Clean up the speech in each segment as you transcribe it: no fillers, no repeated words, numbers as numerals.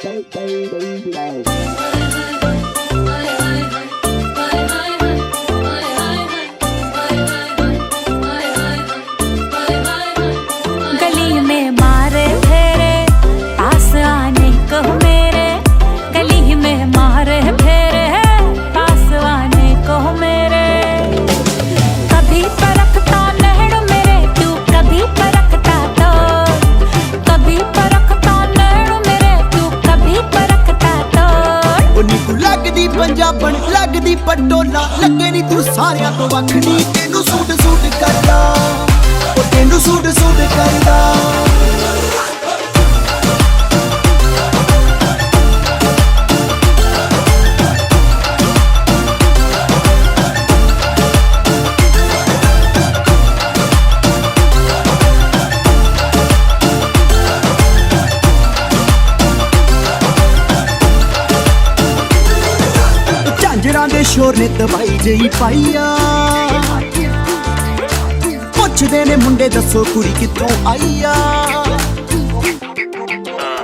गली में मारे फेरे पास आने को मेरे, गली में मारे फेरे पास आने को मेरे। कभी परखता नैण मेरे तू, कभी परखता तो, कभी परखता नैण मेरे तू, कभी परखता तो। उन्नी को लगदी पंजाबन लगदी पटोला, लगे नी तू सारियां तो वखनी, तेनू सूट सूट करदा, ओ तेनू सूट सूट करदा। झांजरां दे शोर ने दवाई जही पाईया, पुछदे ने मुंडे दसो कुड़ी कित्थों आईया।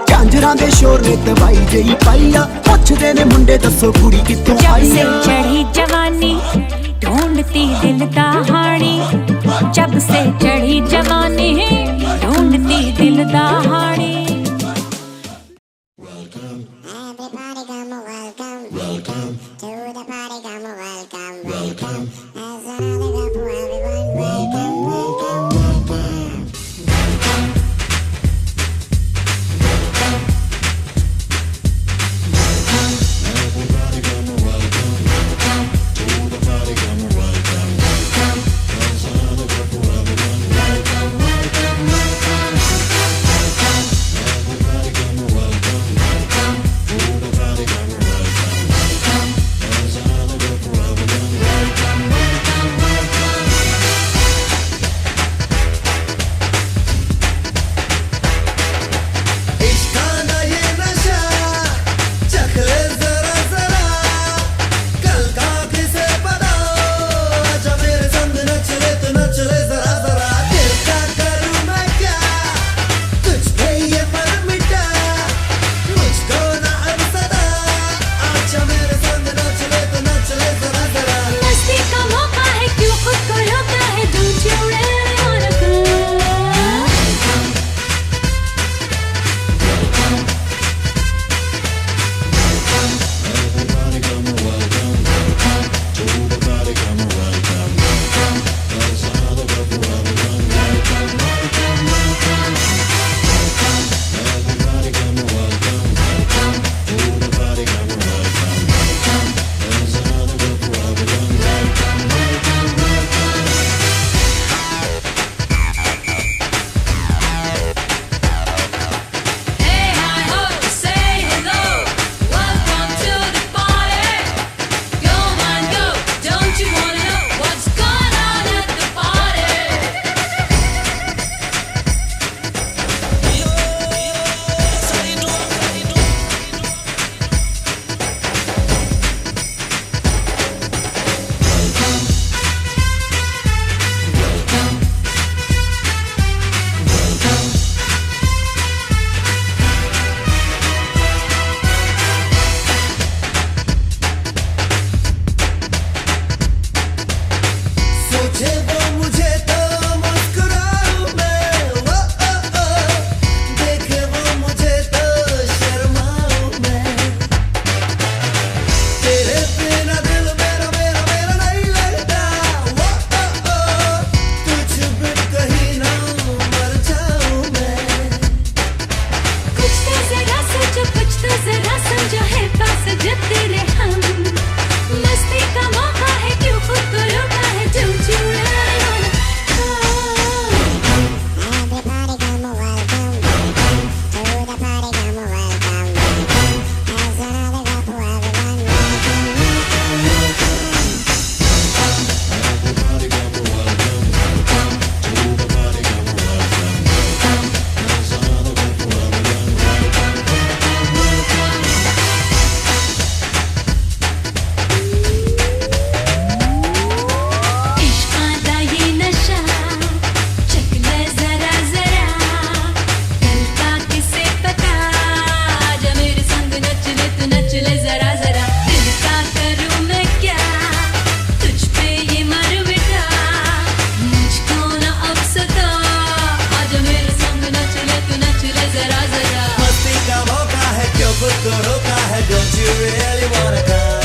झांजरां दे शोर ने दवाई जही पाईया, पुछदे ने मुंडे दसो कुड़ी कित्थों आईया। जब से चढ़ी जवानी ढूंढती दिल दा हानी, जब से चढ़ी जवानी ढूंढती दिल दा हानी। Everybody come welcome, welcome to the party, come welcome, welcome. There's another cup for everyone, welcome, welcome, welcome. really wanna come.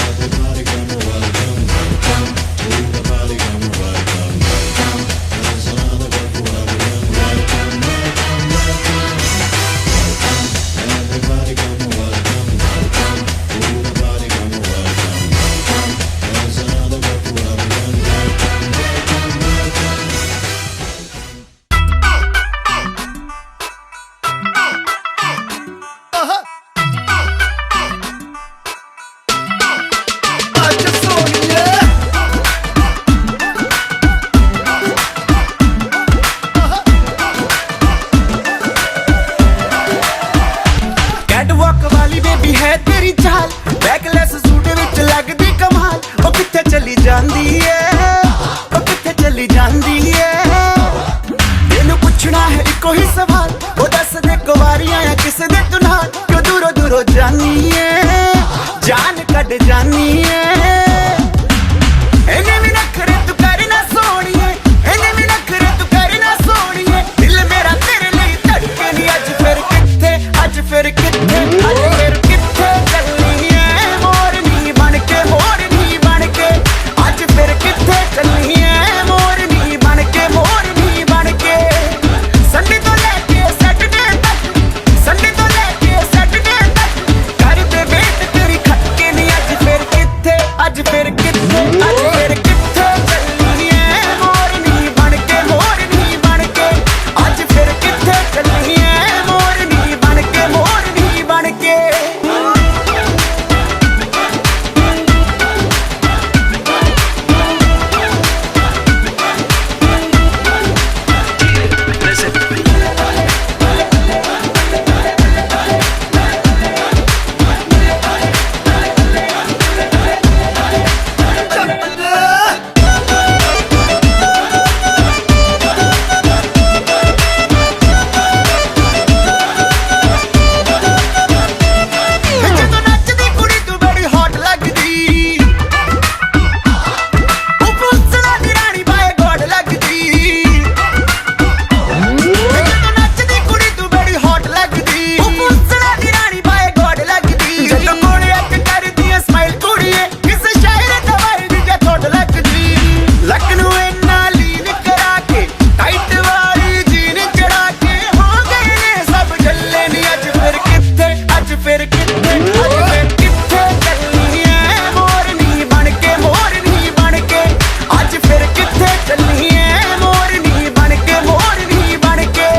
Everybody come welcome, welcome to the party, come welcome, welcome. There's another one for everyone. Welcome, welcome, welcome. Everybody come welcome, welcome to the party, come welcome, welcome. There's another one for everyone. Welcome, welcome, welcome. ਅੱਜ ਸੋਹਣੀਏ catwalk ਵਾਲੀ baby ਹੈ ਤੇਰੀ ਚਾਲ backless suit ਵਿੱਚ ਲੱਗਦੀ ਕਮਾਲ ਉਹ ਕਿੱਥੇ ਚਲੀ ਜਾਂਦੀ ਏ ਉਹ ਕਿੱਥੇ ਚਲੀ ਜਾਂਦੀ ਏ ਤੈਨੂੰ ਪੁੱਛਣਾ ਹੈ ਇੱਕੋ ਹੀ ਸਵਾਲ ਉਹ ਦੱਸ ਦੇ ਕੁਵਾਰੀਆਂ ਆ ਕਿਸੇ ਦੇ ਤੂੰ ਨਾਲ ਕਿਉਂ ਦੂਰੋਂ ਦੂਰੋਂ ਜਾਨੀ ਏ ਜਾਨ ਕੱਢ ਜਾਨੀ ਏ ਇਹਨੇ ਵੀ ਨਖਰੇ ਤੂੰ ਕਰ ਨਾ ਸੋਹਣੀਏ ਇਹਨੇ ਵੀ ਨਖਰੇ ਤੂੰ ਕਰ ਨਾ ਸੋਹਣੀਏ ਦਿਲ ਮੇਰਾ ਤੇਰੇ ਲਈ ਧੜਕੇ ਨਹੀਂ ਅੱਜ ਫਿਰ ਕਿੱਥੇ ਅੱਜ ਫਿਰ ਕਿੱਥੇ ਅੱਜ ਫਿਰ ਕਿੱਥੇ ਚੱਲੀ ਏ ਮੋਰਨੀ ਬਣ ਕੇ ਮੋਰਨੀ ਬਣ ਕੇ ਅੱਜ ਫਿਰ ਕਿੱਥੇ ਚੱਲੀ ਏ ਮੋਰਨੀ ਬਣ ਕੇ ਮੋਰਨੀ ਬਣ ਕੇ ਸੰਡੇ ਤੋਂ ਲੈ ਕੇ ਸੈਟਰਡੇ ਤੱਕ ਸੰਡੇ ਤੋਂ ਲੈ ਕੇ ਸੈਟਰਡੇ ਤੱਕ ਕਰਦੇ ਵੇਟ ਤੇਰੀ ਖੱਕੇ ਨਹੀਂ ਅੱਜ ਫਿਰ ਕਿੱਥੇ ਅੱਜ ਫਿਰ ਕਿੱਥੇ ਅੱਜ ਫਿਰ ਕਿੱਥੇ ਚੱਲੀ ਏ ਮੋਰਨੀ ਬਣ ਕੇ ਮੋਰਨੀ ਬਣ ਕੇ ਅੱਜ ਫਿਰ ਕਿੱਥੇ ਚੱਲੀ ਏ ਮੋਰਨੀ ਬਣ ਕੇ ਮੋਰਨੀ ਬਣ ਕੇ ਜਦੋਂ ਨੱਚਦੀ ਕੁੜੀ ਤੂੰ ਬੜੀ ਹੌਟ ਲੱਗਦੀ ਉਹ ਫੁੱਸਲਾ ਦੀ ਰਾਣੀ ਬਾਏ ਗੋਡ ਲੱਗਦੀ ਜਦੋਂ ਨੱਚਦੀ ਕੁੜੀ ਤੂੰ ਬੜੀ ਹੌਟ ਲੱਗਦੀ ਉਹ ਫੁੱਸਲਾ ਦੀ ਰਾਣੀ ਬਾਏ ਗੋਡ ਲੱਗਦੀ ਜਦੋਂ ਕੋਲੇ ਅੱਖ ਕਰਦੀ ਐ ਸਮਾਈਲ ਕੁੜੀਏ ਕਿਸੇ ਸ਼ਾਇਰ ਦਾ ਵਰਗੀ ਜੇ ਥੋੜ ਲੱਗਦੀ ਲੱਕ ਨੂੰ ਇੰਨਾ ਲੀਨ ਕਰਾ ਕੇ ਟਾਈਟ ਵਾਲੀ ਜੀਨ ਚੜਾ ਕੇ ਹੋ ਗਏ ਨੇ ਸਭ ਜੱਲੇ ਨੀ ਅੱਜ ਫਿਰ ਕਿੱਥੇ ਅੱਜ ਫਿਰ ਕਿੱਥੇ ਅੱਜ ਫਿਰ ਕਿੱਥੇ ਚੱਲੀ ਏ ਮੋਰਨੀ ਬਣ ਕੇ ਮੋਰਨੀ ਬਣ ਕੇ ਅੱਜ ਫਿਰ ਕਿੱਥੇ ਚੱਲੀ ਏ ਮੋਰਨੀ ਬਣ ਕੇ ਮੋਰਨੀ ਬਣ ਕੇ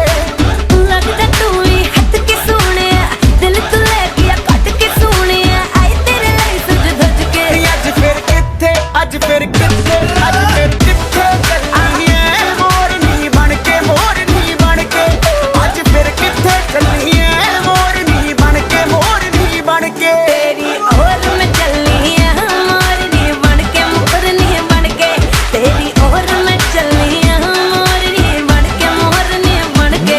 ਲੱਗਦਾ ਤੂੰ ਵੀ ਹੱਥ ਕੇ ਸੋਹਣਿਆ ਦਿਲ ਤੋਂ ਲੈ ਗਿਆ ਕੱਟ ਕੇ ਸੋਹਣਿਆ ਆਏ ਤੇਰੇ ਲਈ ਸਜ ਧਜ ਕੇ ਨੀ ਅੱਜ ਫਿਰ ਕਿੱਥੇ ਅੱਜ ਫਿਰ ਕਿੱਥੇ ਅੱਜ ਫਿਰ ਕਿੱਥੇ ਚੱਲੀ ਏ ਮੋਰਨੀ ਬਣ ਕੇ ਮੋਰਨੀ ਬਣ ਕੇ ਅੱਜ ਫਿਰ ਕਿੱਥੇ ਚੱਲੀ ਏ ਮੋਰਨੀ ਬਣ ਕੇ ਮੋਰਨੀ ਬਣ ਕੇ तेरी ओर में चली है मोरनी बन के मोरनी बन के तेरी ओर में चली है मोरनी बन के मोरनी बन के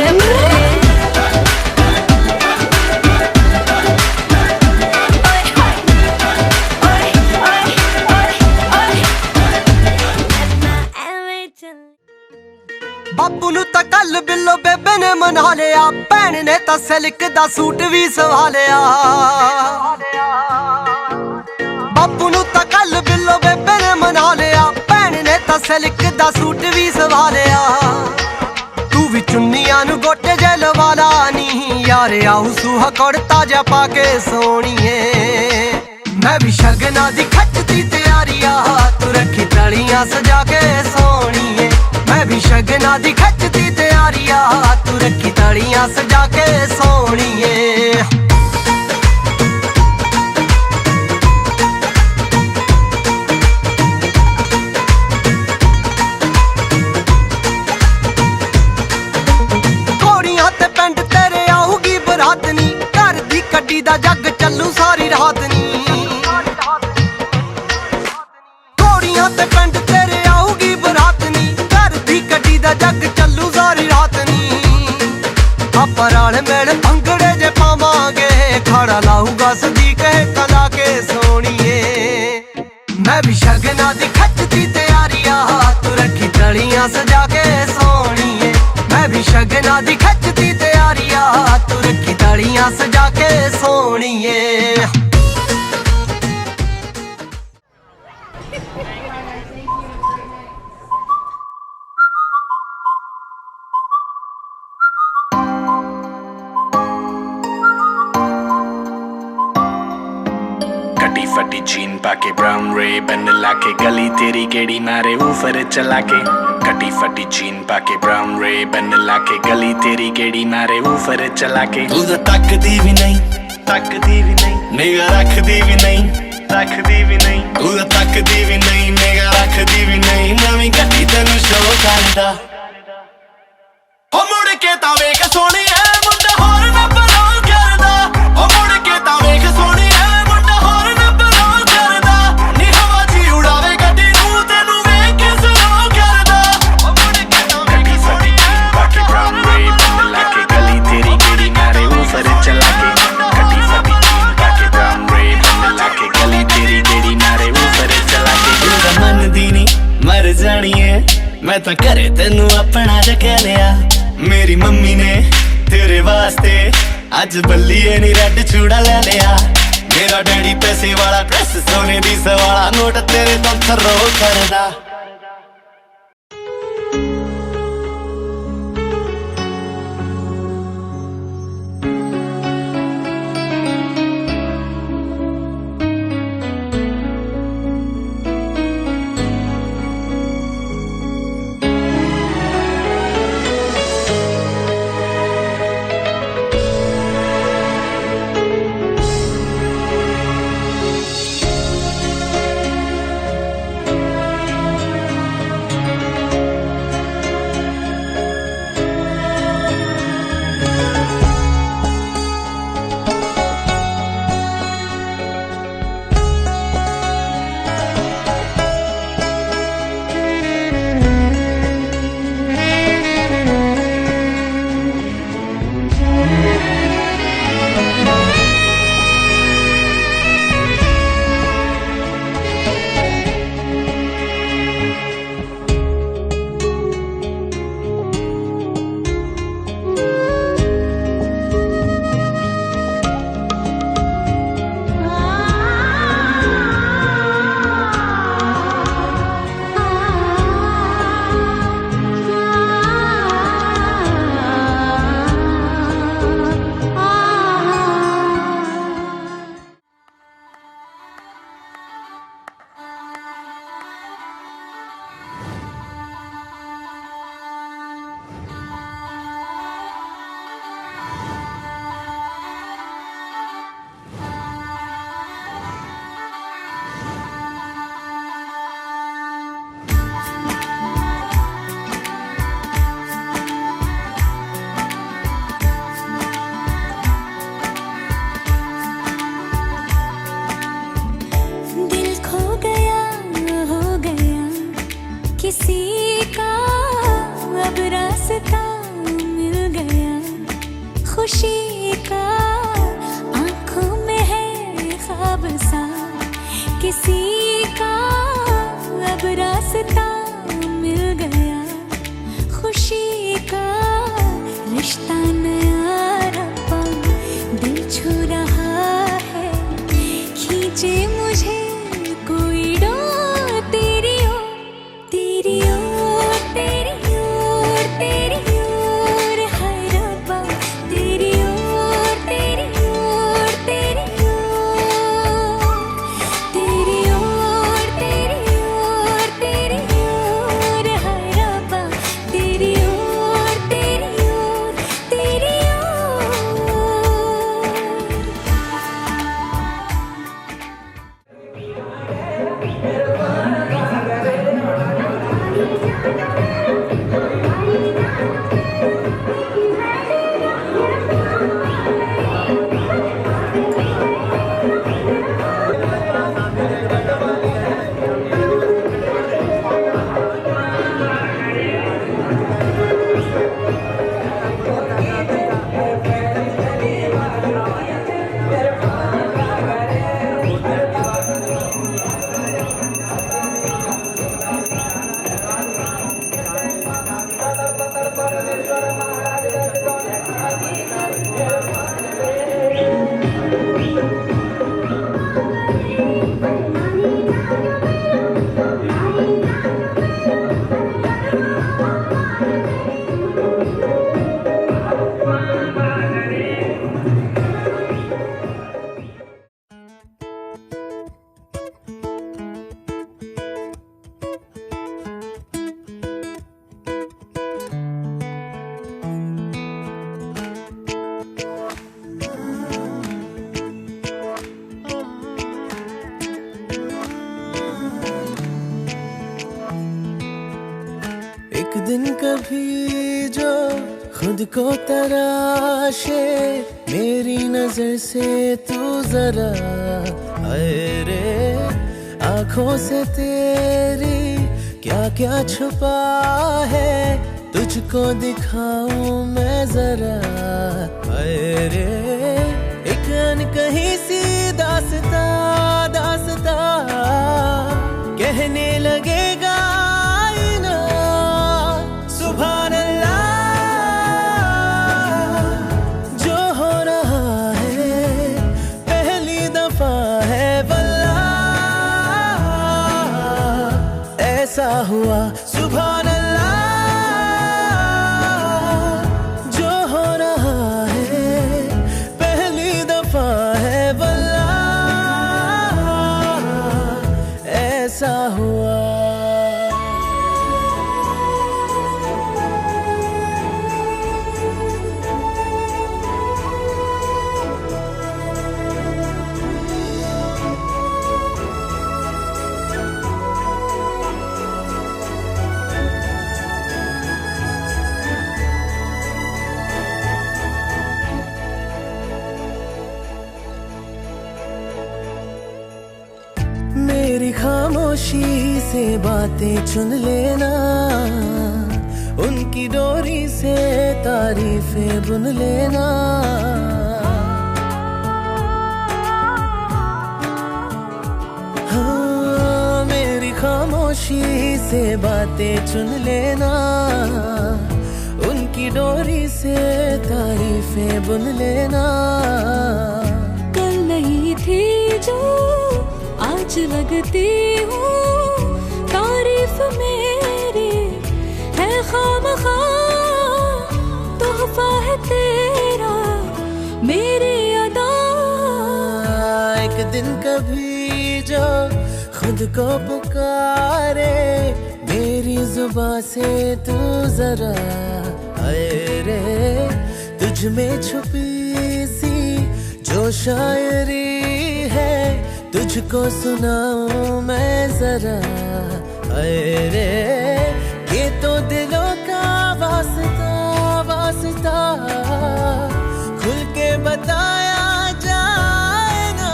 ओए हाय ओए ओए ओए ओए ना एवे चल ਬਾਪੂ ਨੂੰ ਤਾਂ ਕੱਲ ਬਿੱਲੋ ਬੇਬੇ ਨੇ ਮਨਾ ਲਿਆ ਭੈਣ ਨੇ ਤਾਂ ਸਿਲਕ ਦਾ ਸੂਟ ਵੀ ਸਵਾ ਲਿਆ ਬਾਪੂ ਨੂੰ ਤਾਂ ਕੱਲ ਬਿੱਲੋ ਬੇਬੇ ਨੇ ਮਨਾ ਲਿਆ ਭੈਣ ਨੇ ਤਾਂ ਸਿਲਕ ਦਾ ਸੂਟ ਵੀ ਸਵਾ ਲਿਆ ਤੂੰ ਵੀ ਚੁੰਨੀਆਂ ਨੂੰ ਗੋਟੇ ਜੇ ਲਵਾ ਲਾ ਨੀ ਯਾਰ ਆਉ ਸੁਹਾ ਕੁੜਤਾ ਜਾ ਪਾ ਕੇ ਸੋਹਣੀਏ ਮੈਂ ਵੀ ਸ਼ਗਨਾਂ ਦੀ ਖੱਚਦੀ ਤਿਆਰੀਆ ਤੂੰ ਰੱਖੀ ਤਲੀਆਂ ਸਜਾ ਕੇ ਸੋਹਣੀਏ ਮੈਂ ਵੀ ਸ਼ਗਨਾਂ ਦੀ ਖੱਚਦੀ ਤਿਆਰੀਆ ਤੂੰ ਰੱਖੀ ਤਲੀਆਂ ਸਜਾ ਕੇ ਸੋਹਣੀਏ ਘੋੜੀਆਂ ਤੇ ਪਿੰਡ ਤੇਰੇ ਆਊਗੀ ਬਰਾਤ ਨੀ ਘਰ ਦੀ ਕੱਢੀ ਦਾ ਜੱਗ ਚੱਲੂ ਸਾਰੀ ਰਾਤ ਨੀ ਘੋੜੀਆਂ ਤੇ ਪਿੰਡ ਤੇਰੇ ਆਊਗੀ ਬਰਾਤ ਨੀ ਘਰ ਦੀ ਕੱਢੀ ਦਾ ਜੱਗ ਚੱਲੂ ਸਾਰੀ ਰਾਤ ਨੀ ਆਪਾਂ ਰਲ ਮਿਲ ਭੰਗੜੇ ਜੇ ਪਾਵਾਂਗੇ ਖੜਾ ਲਾਊਗਾ ਸਦੀਕ ਕਲਾ ਕੇ ਸੋਹਣੀਏ ਮੈਂ ਵੀ ਸ਼ਗਨਾਂ ਦੀ ਖੱਚਦੀ ਤਿਆਰੀਆ ਤੂੰ ਰੱਖੀ ਤਲੀਆਂ ਸਜਾ ਕੇ ਸੋਹਣੀਏ ਮੈਂ ਵੀ ਸ਼ਗਨਾਂ ਦੀ ਖੱਚਦੀ ਤਿਆਰੀਆ ਤੂੰ ਰੱਖੀ ਤਲੀਆਂ ਸਜਾ ਕੇ सोनिए। कटी फटी जीन पाके ब्राउन रे बन लाके गली तेरी केड़ी मारे ऊपर चला के। कटी फटी जीन पाके ब्राउन रे बन लाके गली तेरी केड़ी मारे ऊपर चला के। तू तो तकदी भी नहीं निगाह रखदी भी नहीं तू तो तकदी भी नहीं निगाह रखदी भी नहीं। नवीं गड्डी तेनू शो करदा ओ मुड़ के तां वेख सोहणिया मुंडा होर ना बलों करदा। ओ मुड़ के तां वेख सोहणिया मुंडा होर ना बलों करदा। नी हवा च उड़ावे गड्डी नू तेनू वेख के स्लो करदा। ओ मुड़ के तां वेख सोहणिया पाके ब्राउन रे बन लाके गली तेरी केड़ी मारे ऊपर चला के। कटी फटी जीन पाके ब्राउन रे बन लाके गली तेरी केड़ी मारे ऊपर चला के। तू तां मनदी नी मर जानी है मैं तां घरे तेनू अपना जगह लिया। मेरी मम्मी ने तेरे वास्ते अज बल्लिए नी रेड चूड़ा ले लिया। मेरा डैडी पैसे वाला ड्रेस सोने दी सवाला नोट तेरे तो थर्रो करदा। किसी का अब रास्ता मिल गया, खुशी का आंखों में है ख्वाब सा। किसी का अब रास्ता मिल गया, खुशी का रिश्ता नया रब्बा दिल छू रहा है। खींचे मुझे कोई डोर तेरी ओर, तेरी ओर, तेरी ओर, तेरी ओर है रब्बा, तेरी ओर, तेरी ओर, तेरी ओर, तेरी ओर, तेरी ओर, तेरी ओर है रब्बा, तेरी ओर, तेरी ओर, तेरी ओर। को तराशे मेरी नजर से तू जरा, हाय रे आंखों से तेरी क्या क्या छुपा है, तुझको दिखाऊं मैं जरा, हाय रे एक अनकही सी दास्तां दास्तां कहने लगेगा आईना, सुभान अल्लाह जो हो रहा है पहली दफा है वल्लाह, ऐसा हुआ सुभान अल्लाह जो हो रहा है पहली दफा है वल्लाह, ऐसा हुआ। मेरी खामोशी से बातें चुन लेना, उनकी डोरी से तारीफें बुन लेना, हाँ मेरी खामोशी से बातें चुन लेना, उनकी डोरी से तारीफें बुन लेना। कल नहीं थी जो आज लगती हूँ, तारीफ मेरी है खामखा, तोहफा है तेरा मेरी अदा। एक दिन कभी जो खुद को पुकारे मेरी जुबां से तू जरा, हाय रे तुझ में छुपी सी जो शायरी है तुझको सुनाऊं मैं जरा, हाय रे ये तो दिलों का वास्ता वास्ता खुल के बताया जाए ना,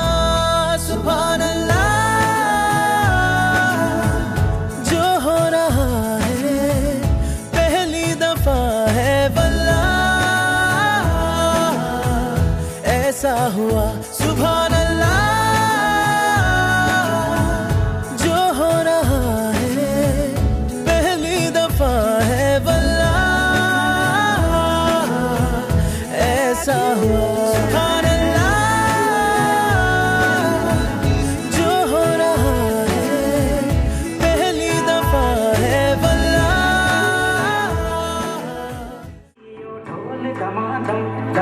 सुभान अल्लाह जो हो रहा है पहली दफा है वल्लाह, ऐसा हुआ सुभान अल्लाह जो हो रहा है पहली दफा है वल्लाह, ऐसा हुआ सुभान अल्लाह जो हो रहा है पहली दफा है वल्लाह।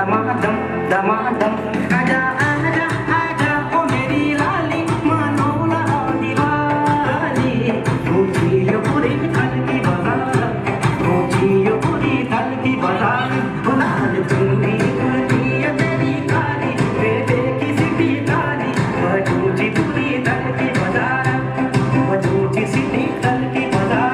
दमादम दमादम आजा आजा आजा ओ मेरी लाली मानो दिवाली, ऊंची यो पूरी थल की बाजार, ऊंची यो पूरी थल की बाजार, लाल चुन्नी उड़ती है तेरी काली, बेटे की सिटी काली, ऊंची पूरी थल की बाजार, ऊंची सिटी थल की बाजार।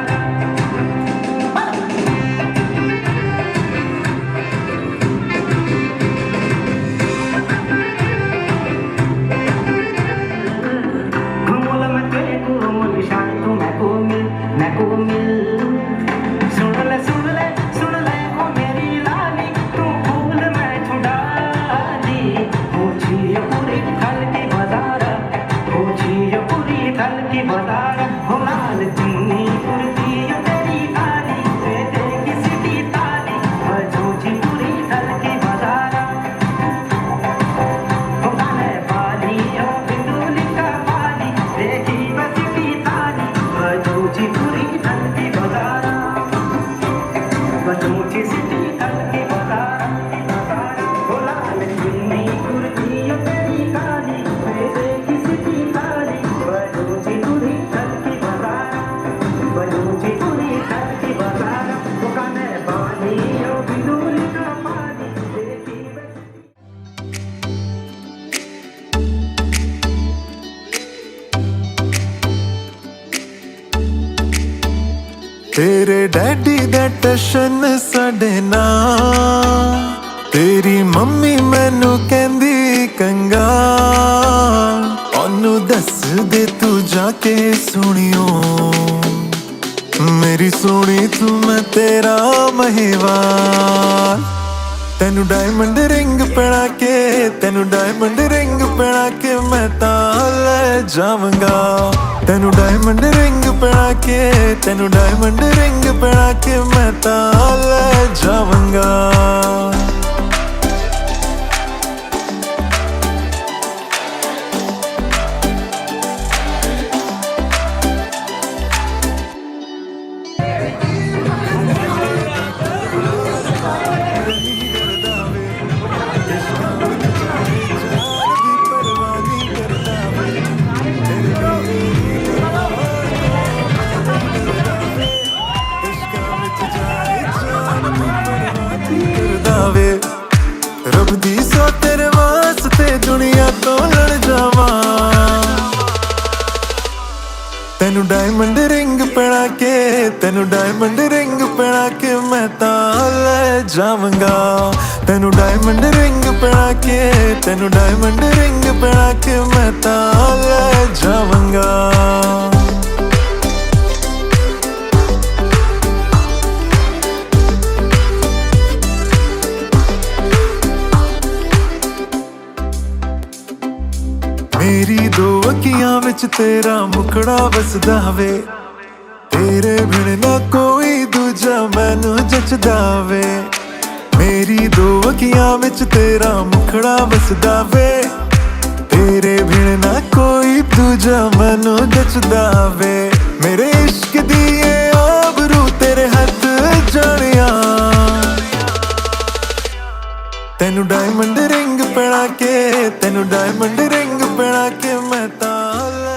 तेरे डैडी दा टशन साडे नाल, तेरी मम्मी मैनू कहंदी कंगा, ओनू दस दे तू जाके सुनियो, मेरी सोनी तू मैं तेरा महिवाल। तेनू डायमंड रिंग पहना के, तेनू डायमंड रिंग पहना के मैं तां ले जावांगा। तेनू डायमंड रिंग पहना के, तेनू डायमंड रिंग पहना के मैं तां ले जावांगा। रब दी सौ तेरे वास्ते दुनिया तो लड़ जावा। तेनू डायमंड रिंग पहना के, तेनू डायमंड रिंग पहना के मैं तां ले जावांगा। तेनू डायमंड रिंग पहना के, तेनू डायमंड रिंग पहना के मैं तां ले जावांगा। मेरी दो अखियां विच तेरा मुखड़ा वसदा वे, तेरे बिन ना कोई दूजा मैनू जचदा वे। मेरी दो अखियां विच तेरा मुखड़ा वसदा वे, तेरे बिन ना कोई दूजा मैनू जचदा वे। मेरे इश्क दी ये आबरू तेरे हथ जानिया, तेनू डायमंड रिंग पहना के, तेनू डायमंड रिंग पहना के मैं तां ले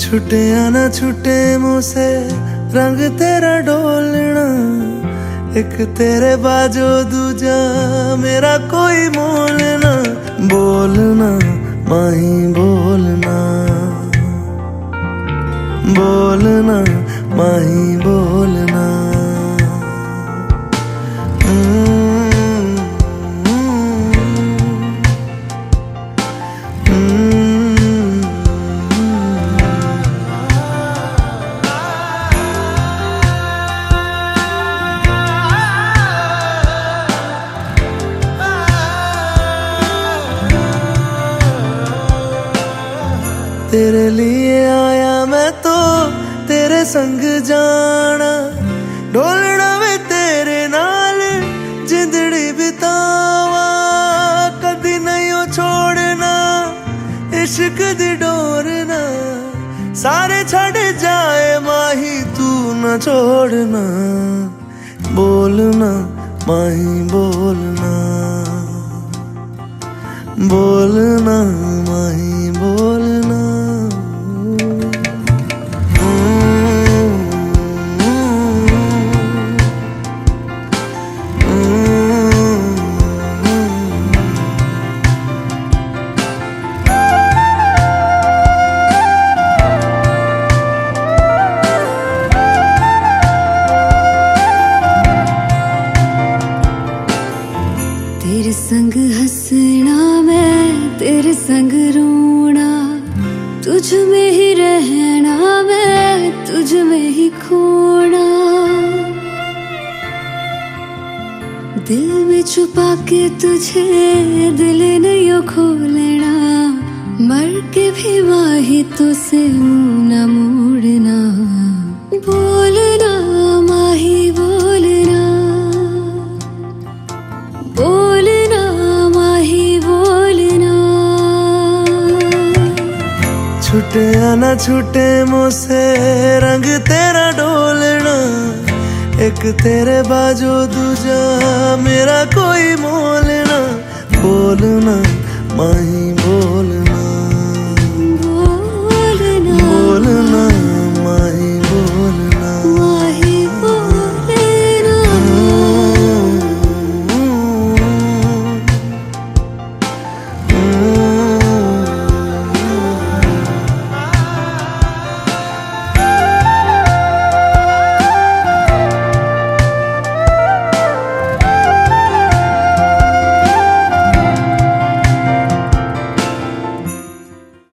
छुटे या ना छुटे मुँह से रंग तेरा डोलना, एक तेरे बाजो दूजा मेरा कोई मोल ना। बोलना माही बोलना, बोलना माही बोलना। तेरे लिए आया मैं तो तेरे संग जाना, ढोलना वे तेरे नाल जिंदड़ी बितावा। कदी नहीं हो छोड़ना इश्क दी डोरना, सारे छड़ जाए माही तू न छोड़ना। बोलना माही बोलना, बोलना माही बोलना। तेरे संग हंसना मैं तेरे संग रोना, तुझ में ही रहना मैं तुझ में ही खोना। दिल में छुपा के तुझे दिल नहीं खोलना, मर के भी माही तुझसे मुंह न मोड़ना। बोलना माही बोलना, बोलना माही बोलना। छुटे या ना छुटे मुझसे रंग तेरा डोलना, एक तेरे बाजो दूजा मेरा कोई मोल ना। बोलना माही बोलना, बोलना बोलना माही बोलना। माही बोलना।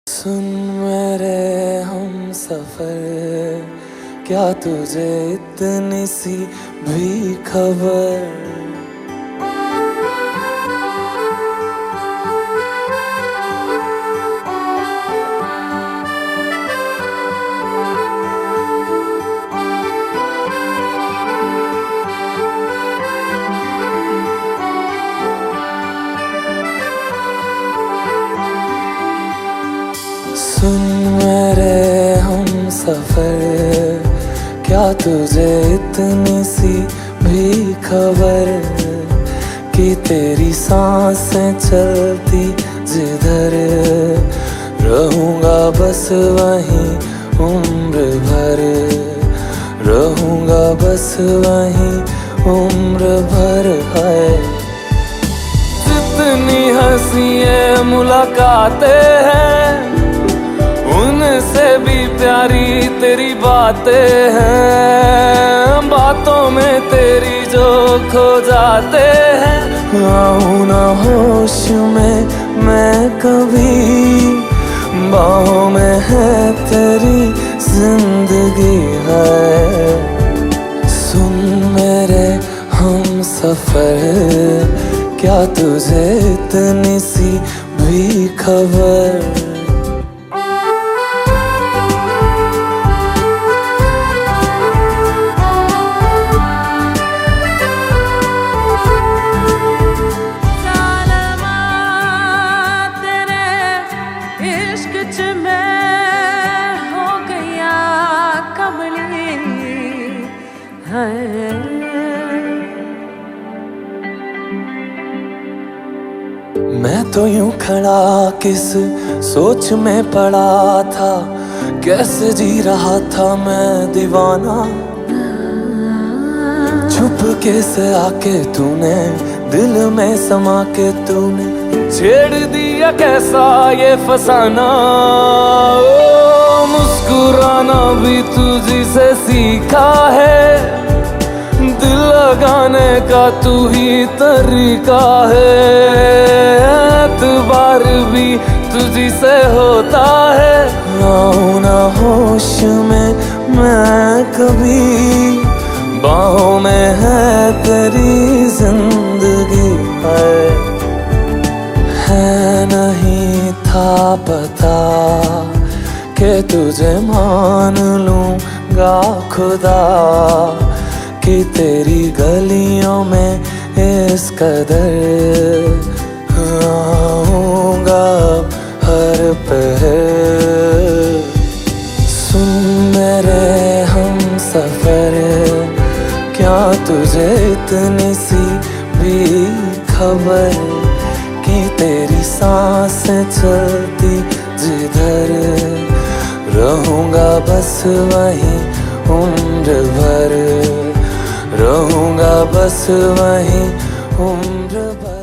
सुन मेरे हम सफर, क्या तुझे इतनी सी भी खबर? सुन मेरे हम सफर, क्या तुझे इतनी सी भी खबर कि तेरी सांसें चलती जिधर, रहूंगा बस वहीं उम्र भर, रहूंगा बस वहीं उम्र भर। है जितनी हंसी मुलाकातें हैं, उनसे भी प्यारी तेरी बातें हैं। बातों में तेरी जो खो जाते हैं, आऊं ना होश में मैं कभी, बाहों में है तेरी जिंदगी है। सुन मेरे हम सफर, क्या तुझे इतनी सी भी खबर? तेरे इश्क च तो यूं खड़ा किस सोच में पड़ा था, कैसे जी रहा था मैं दीवाना। छुप के से आके तूने दिल में समा के तूने छेड़ दिया कैसा ये फसाना। ओ मुस्कुराना भी तुझी से सीखा है, दिल लगाने का तू ही तरीका है। एतबार भी तुझी से होता है, आऊं ना होश में मैं कभी, बाहों में है तेरी जिंदगी है नहीं था पता कि तुझे मान लूंगा खुदा, कि तेरी गलियों में इस कदर आऊंगा हर पहर। सुन मेरे हम सफर, क्या तुझे इतनी सी भी खबर कि तेरी सांसें चलती जिधर, रहूंगा बस वहीं उम्र भर, रहूंगा बस वहीं उम्र भर।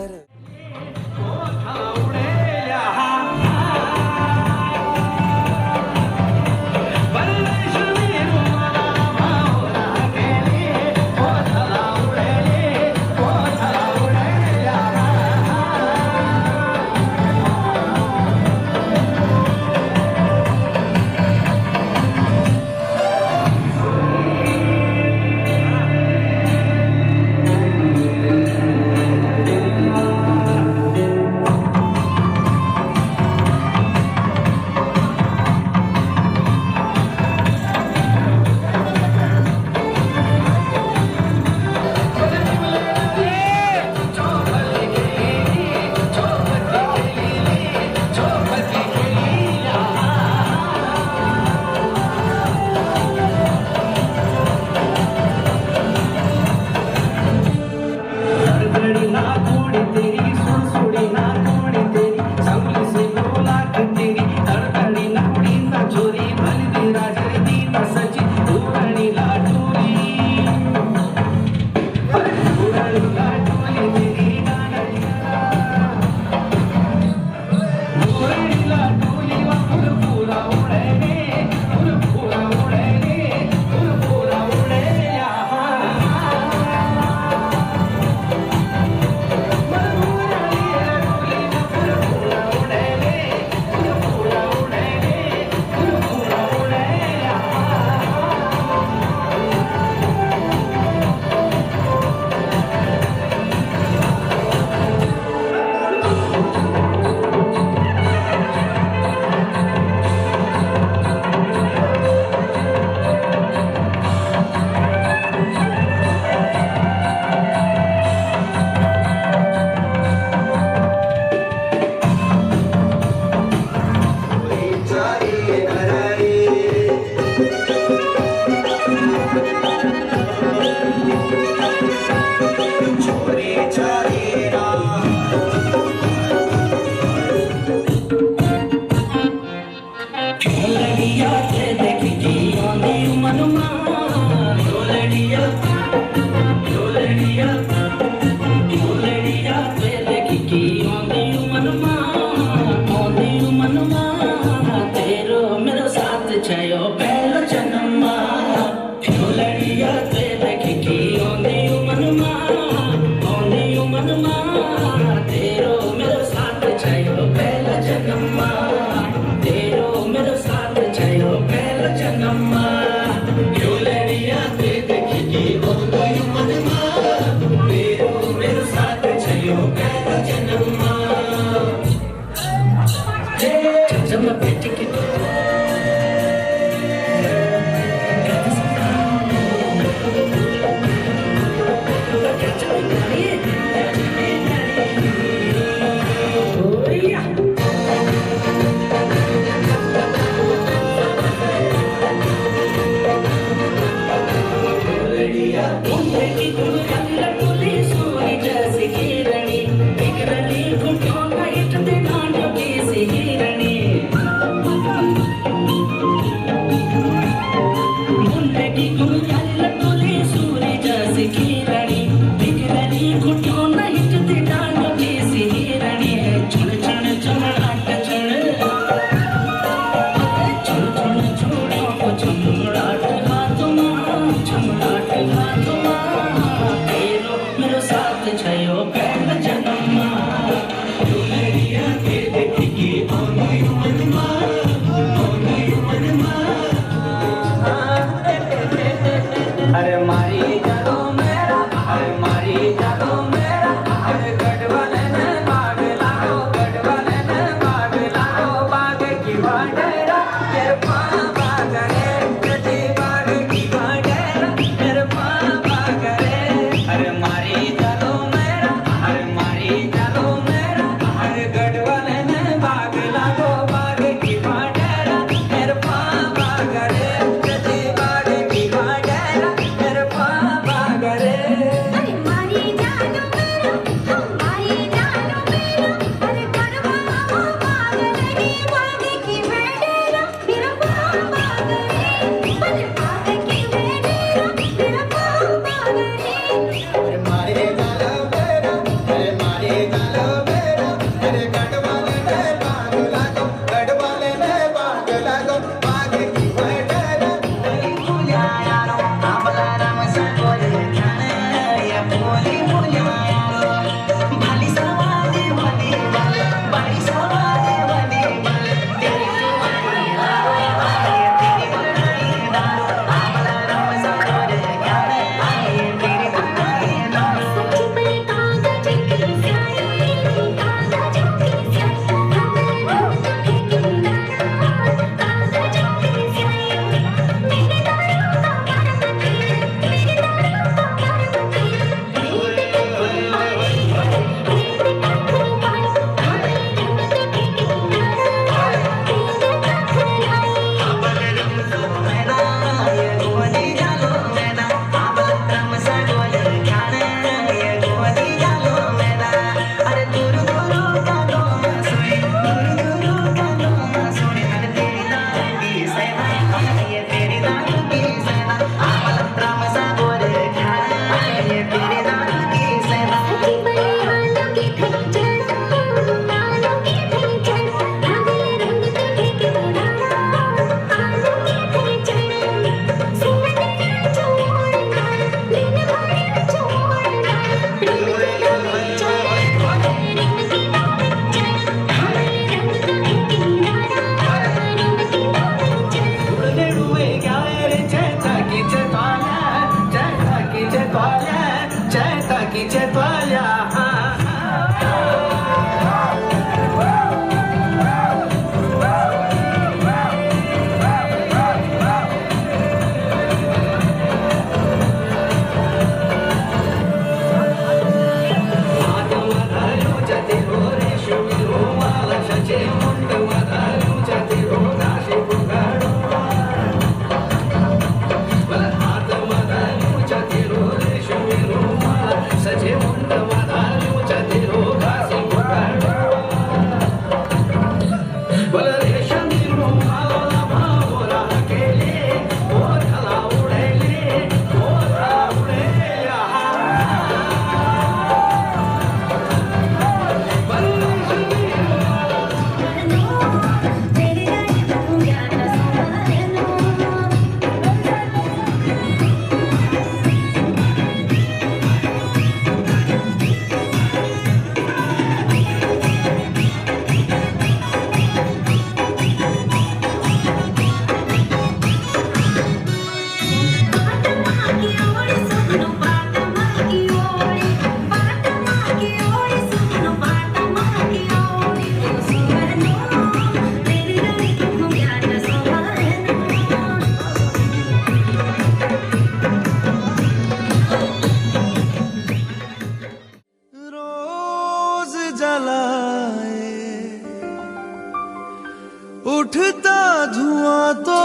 उठता धुआं तो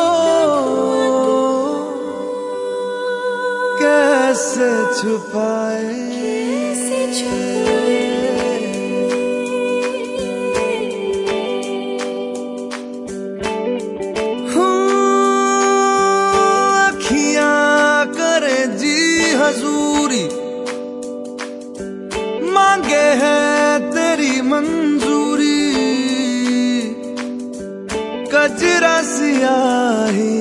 कैसे छुपाए, अखियां करे जी हजूरी, मांगे है तेरी मंजूरी, कजरा सियाही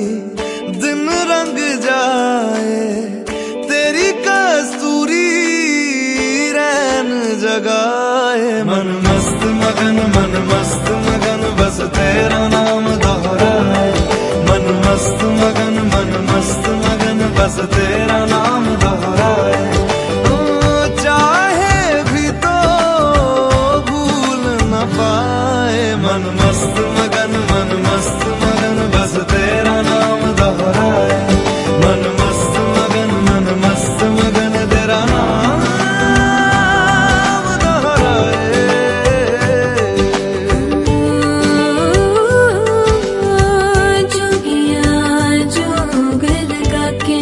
दिन रंग जाए, तेरी कस्तूरी रैन जगाए। मन मस्त मगन बस तेरा नाम दोहराए, मन मस्त मगन बस तेरा नाम दोहराए। चाहे भी तो भूल न पाए, मन मस्त मगन बस तेरा नाम दोहराए, मन मस्त मगन तेरा नाम दोहराए। जोगिया जोग लगा के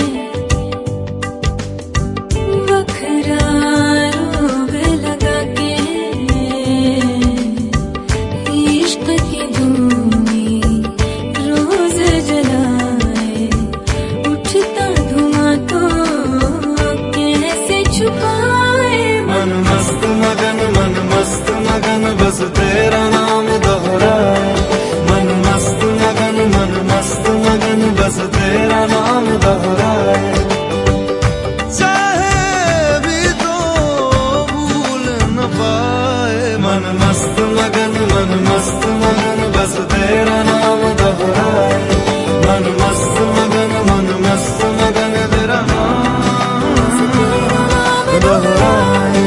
बखरा रोग लगा के, इश्क की धूनी रोज जलाए, उठता धुआं तो कैसे छुपाए। मन मस्त मगन बस तेरा नाम दोहराए, मन मस्त मगन बस तेरा नाम दोहराए। चाहे भी तो भूल न पाए, मन मस्त मगन बस तेरा नाम दोहराए, मन मस्त मगन तेरा नाम दोहराए।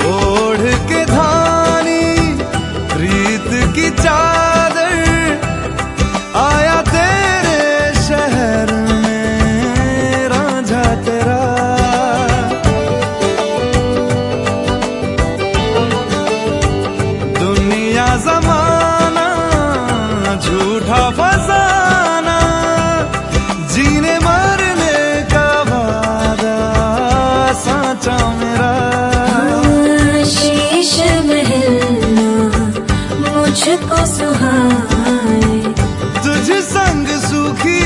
ओढ़ के धानी प्रीत की चादर, आया तेरे शहर में रांझा तेरा। दुनिया जमाना झूठा फसाना, जीने मरने का वादा साचा मेरा। शीश महलना मुझको सुहाए, तुझ संग सूखी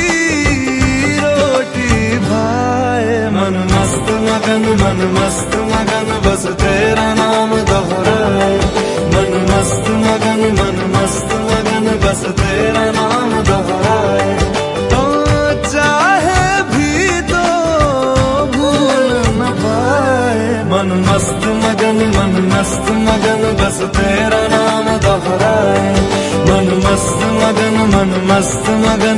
रोटी भाए। मन मस्त मगन बस तेरा नाम दोहराए, मन मस्त मगन बस तेरा नाम दोहराए। तो चाहे भी तो भूल न पाए, मन मस्त मगन बस तेरा नाम दोहराए, मन मस्त मगन